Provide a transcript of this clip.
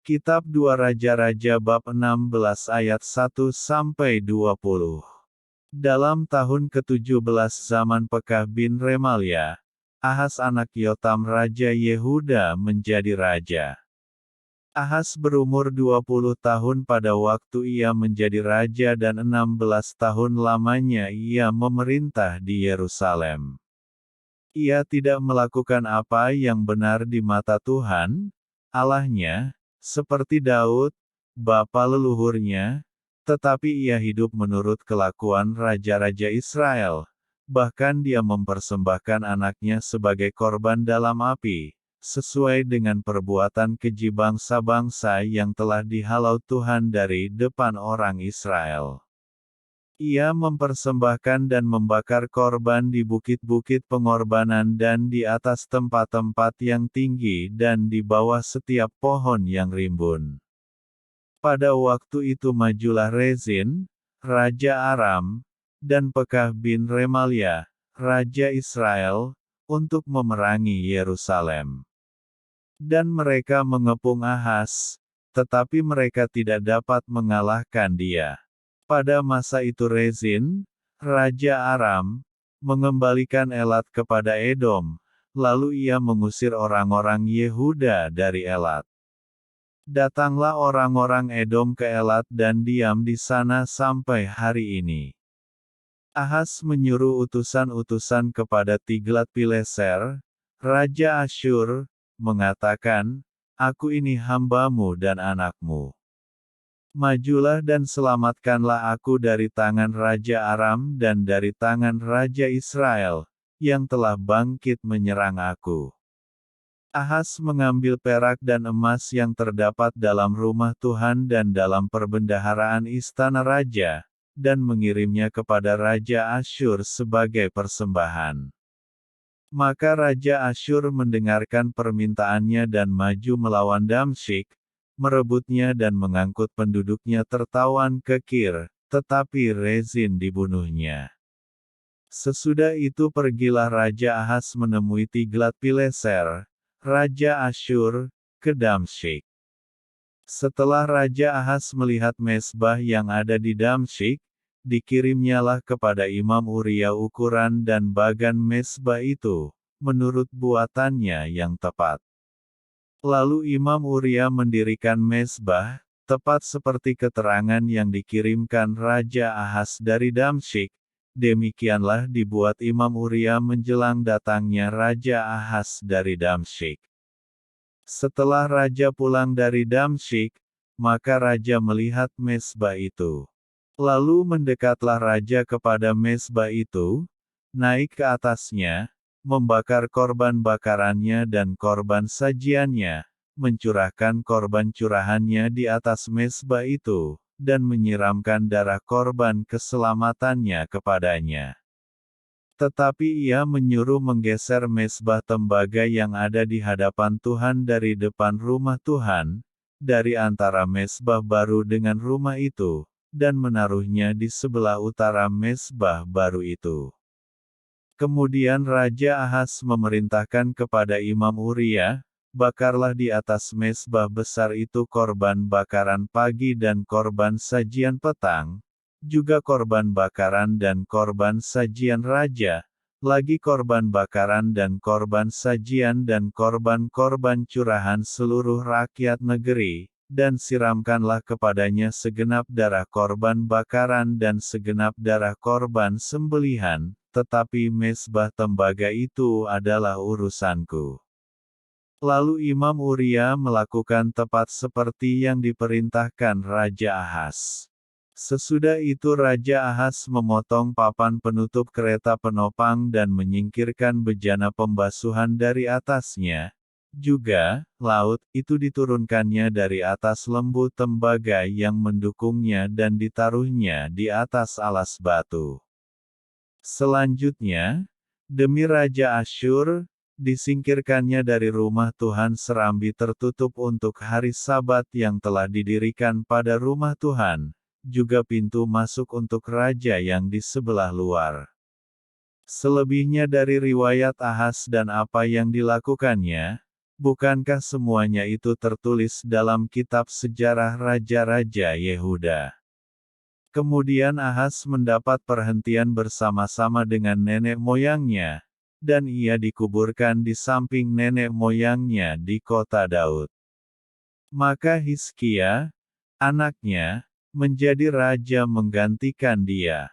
Kitab 2 Raja-Raja bab 16 ayat 1-20. Dalam tahun ke-17 zaman Pekah bin Remalia, Ahas anak Yotam Raja Yehuda menjadi raja. Ahas berumur 20 tahun pada waktu ia menjadi raja dan 16 tahun lamanya ia memerintah di Yerusalem. Ia tidak melakukan apa yang benar di mata Tuhan, Allahnya, seperti Daud, bapa leluhurnya, tetapi ia hidup menurut kelakuan raja-raja Israel. Bahkan dia mempersembahkan anaknya sebagai korban dalam api, sesuai dengan perbuatan keji bangsa-bangsa yang telah dihalau Tuhan dari depan orang Israel. Ia mempersembahkan dan membakar korban di bukit-bukit pengorbanan dan di atas tempat-tempat yang tinggi dan di bawah setiap pohon yang rimbun. Pada waktu itu majulah Rezin, Raja Aram, dan Pekah bin Remalia, Raja Israel, untuk memerangi Yerusalem. Dan mereka mengepung Ahas, tetapi mereka tidak dapat mengalahkan dia. Pada masa itu Rezin, Raja Aram, mengembalikan Elat kepada Edom, lalu ia mengusir orang-orang Yehuda dari Elat. Datanglah orang-orang Edom ke Elat dan diam di sana sampai hari ini. Ahas menyuruh utusan-utusan kepada Tiglat-Pileser, Raja Asyur, mengatakan, "Aku ini hambamu dan anakmu. Majulah dan selamatkanlah aku dari tangan Raja Aram dan dari tangan Raja Israel, yang telah bangkit menyerang aku." Ahas mengambil perak dan emas yang terdapat dalam rumah Tuhan dan dalam perbendaharaan istana raja, dan mengirimnya kepada Raja Asyur sebagai persembahan. Maka Raja Asyur mendengarkan permintaannya dan maju melawan Damsyik, merebutnya dan mengangkut penduduknya tertawan ke Kir, tetapi Rezin dibunuhnya. Sesudah itu pergilah Raja Ahas menemui Tiglat-Pileser, Raja Asyur, ke Damsyik. Setelah Raja Ahas melihat mezbah yang ada di Damsyik, dikirimnyalah kepada Imam Uria ukuran dan bagan mezbah itu, menurut buatannya yang tepat. Lalu Imam Uria mendirikan mezbah, tepat seperti keterangan yang dikirimkan Raja Ahas dari Damsyik. Demikianlah dibuat Imam Uria menjelang datangnya Raja Ahas dari Damsyik. Setelah Raja pulang dari Damsyik, maka Raja melihat mezbah itu. Lalu mendekatlah Raja kepada mezbah itu, naik ke atasnya, membakar korban bakarannya dan korban sajiannya, mencurahkan korban curahannya di atas mezbah itu, dan menyiramkan darah korban keselamatannya kepadanya. Tetapi ia menyuruh menggeser mezbah tembaga yang ada di hadapan Tuhan dari depan rumah Tuhan, dari antara mezbah baru dengan rumah itu, dan menaruhnya di sebelah utara mezbah baru itu. Kemudian Raja Ahas memerintahkan kepada Imam Uria, "Bakarlah di atas mezbah besar itu korban bakaran pagi dan korban sajian petang, juga korban bakaran dan korban sajian raja, lagi korban bakaran dan korban sajian dan korban-korban curahan seluruh rakyat negeri, dan siramkanlah kepadanya segenap darah korban bakaran dan segenap darah korban sembelihan, tetapi mezbah tembaga itu adalah urusanku." Lalu Imam Uria melakukan tepat seperti yang diperintahkan Raja Ahas. Sesudah itu Raja Ahas memotong papan penutup kereta penopang dan menyingkirkan bejana pembasuhan dari atasnya. Juga, laut itu diturunkannya dari atas lembu tembaga yang mendukungnya dan ditaruhnya di atas alas batu. Selanjutnya, demi Raja Asyur, disingkirkannya dari rumah Tuhan serambi tertutup untuk hari Sabat yang telah didirikan pada rumah Tuhan, juga pintu masuk untuk raja yang di sebelah luar. Selebihnya dari riwayat Ahas dan apa yang dilakukannya, Bukankah semuanya itu tertulis dalam kitab sejarah raja-raja Yehuda? Kemudian Ahaz mendapat perhentian bersama-sama dengan nenek moyangnya, dan ia dikuburkan di samping nenek moyangnya di kota Daud. Maka Hizkia, anaknya, menjadi raja menggantikan dia.